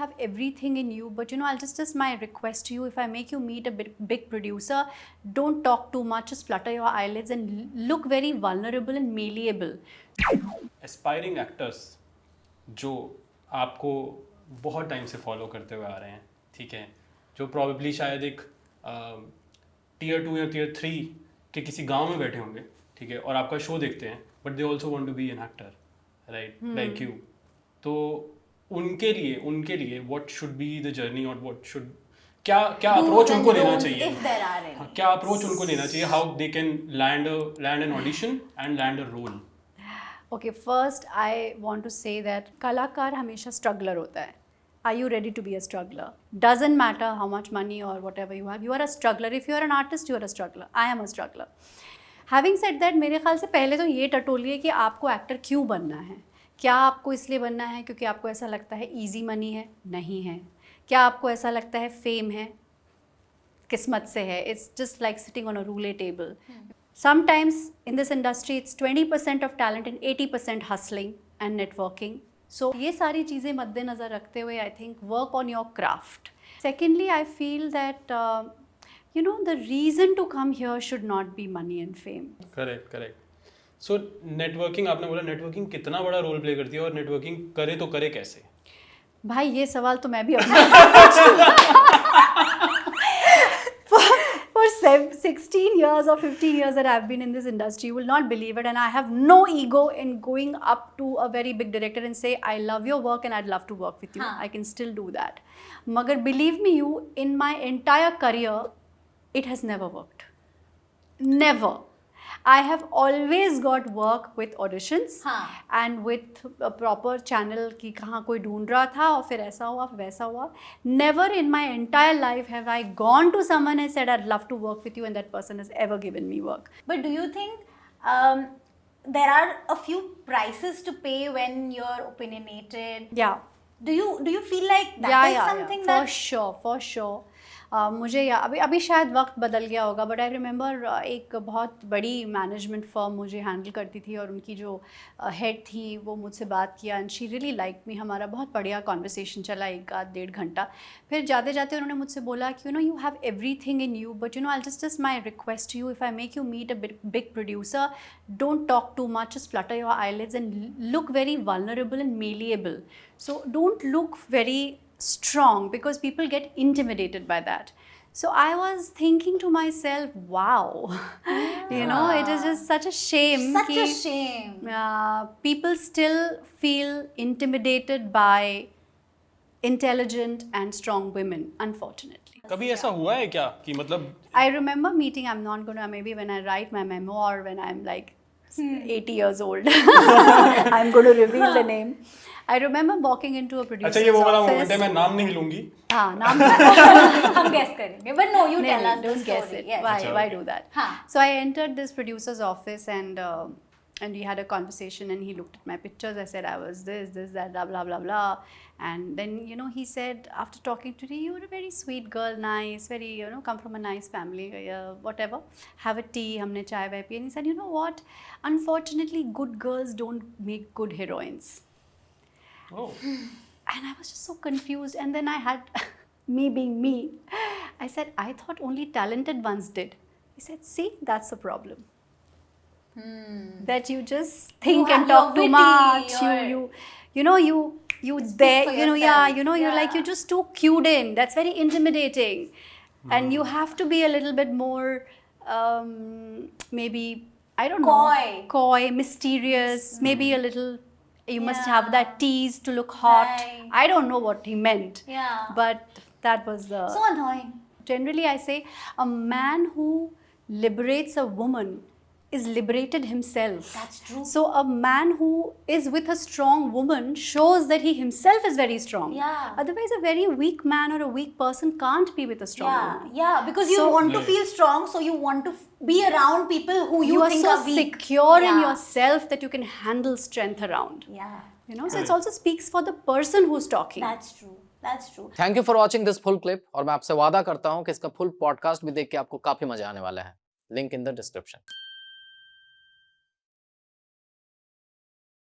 have everything in you, but I'll just my request to you, if I make you meet a big producer, don't talk too much, just flutter your eyelids and look very vulnerable and malleable. Aspiring actors जो आपको बहुत time से follow करते हुए आ रहे हैं, ठीक है, जो प्रॉबेबली शायद एक टियर 2 या टियर 3 के किसी गांव में बैठे होंगे, ठीक है, और आपका शो देखते हैं, but they also want to be an actor, right, like you. तो उनके लिए what should be the journey और व्हाट शुड क्या अप्रोच उनको लेना चाहिए, क्या अप्रोच उनको लेना चाहिए, how they can land an audition and land a role. Okay, first I want to say that कलाकार हमेशा स्ट्रगलर होता है. Are you ready to be a struggler? Doesn't matter how much money or whatever you have, you are a struggler. If you are an artist, you are a struggler. I am a struggler. Having said that, मेरे ख्याल से पहले तो ये टटोलिए कि आपको actor क्यों बनना है. क्या आपको इसलिए बनना है क्योंकि आपको ऐसा लगता है ईजी मनी है? नहीं है. क्या आपको ऐसा लगता है फेम है? किस्मत से है. It's just like sitting on a roulette table. Sometimes in this industry it's 20% of talent and 80% hustling and networking. So ये सारी चीज़ें मद्देनज़र रखते हुए I think work on your craft. Secondly, I feel that the reason to come here should not be money and fame. Correct. So networking, आपने बोला networking कितना बड़ा रोल प्ले करती है और नेटवर्किंग करे तो करे कैसे? भाई ये सवाल तो मैं भी अपने For 16 years or 15 years that I've been in this industry, you will not believe it, and I have no ego in going up to a very big director and say, I love your work and I'd love to work with you. I can still do that. Magar believe me you, in my entire career, it has never worked. Never. I have always got work with auditions and with a proper channel कि कहाँ कोई ढूंढ रहा था और फिर ऐसा हुआ वैसा हुआ. Never in my entire life have I gone to someone and said I'd love to work with you and that person has ever given me work. But do you think there are a few prices to pay when you're opinionated? Yeah. Do you feel like that is something that for sure. मुझे अभी शायद वक्त बदल गया होगा, but I remember एक बहुत बड़ी मैनेजमेंट फर्म मुझे हैंडल करती थी और उनकी जो हेड थी वो मुझसे बात किया and she really like me. हमारा बहुत बढ़िया कॉन्वर्सेशन चला 1-1.5 घंटा. फिर जाते जाते उन्होंने मुझसे बोला कि you have everything in you, but I just my request you, if I make you meet a big producer, don't talk too much, just flutter your eyelids and look very vulnerable and malleable. So don't look very strong because people get intimidated by that. So I was thinking to myself, wow, it is just such a shame. Such a shame. People still feel intimidated by intelligent and strong women, unfortunately. कभी ऐसा हुआ है क्या कि मतलब? I remember meeting, I'm not gonna, maybe when I write my memoir, when I'm like 80 years old, I'm going to reveal the name. I remember walking into a producer's अच्छा, ये वो वाला office. मोमेंट है, मैं नाम नहीं लूंगी. हाँ, नाम हम guess करेंगे, but no, you tell us. Don't guess it. Yes. Why do that? So I entered this producer's office and we had a conversation and he looked at my pictures. I said I was this, that, blah, blah, blah. And then, he said, after talking to me, you're a very sweet girl, nice, very, come from a nice family, whatever. Have a tea, हमने चाय Y P. And he said, you know what? Unfortunately, good girls don't make good heroines. Oh. And I was just so confused. And then I had, me being me, I said, I thought only talented ones did. He said, see, that's the problem. That you just think and talk too much. You're like, you're just too cued in. That's very intimidating. And you have to be a little bit more, maybe, I don't know. Coy, mysterious, maybe a little. You must have that tease to look hot. Right. I don't know what he meant. Yeah. But that was the... So annoying. Generally, I say a man who liberates a woman is liberated himself. That's true. So a man who is with a strong woman shows that he himself is very strong. Yeah. Otherwise, a very weak man or a weak person can't be with a strong woman. Yeah, because you want to feel strong, so you want to be around people who you think are so weak. Secure in yourself that you can handle strength around. Yeah. So it also speaks for the person who's talking. That's true. That's true. Thank you for watching this full clip. और मैं आपसे वादा करता हूँ कि इसका full podcast भी देख के आपको काफी मजा आने वाला है. Link in the description.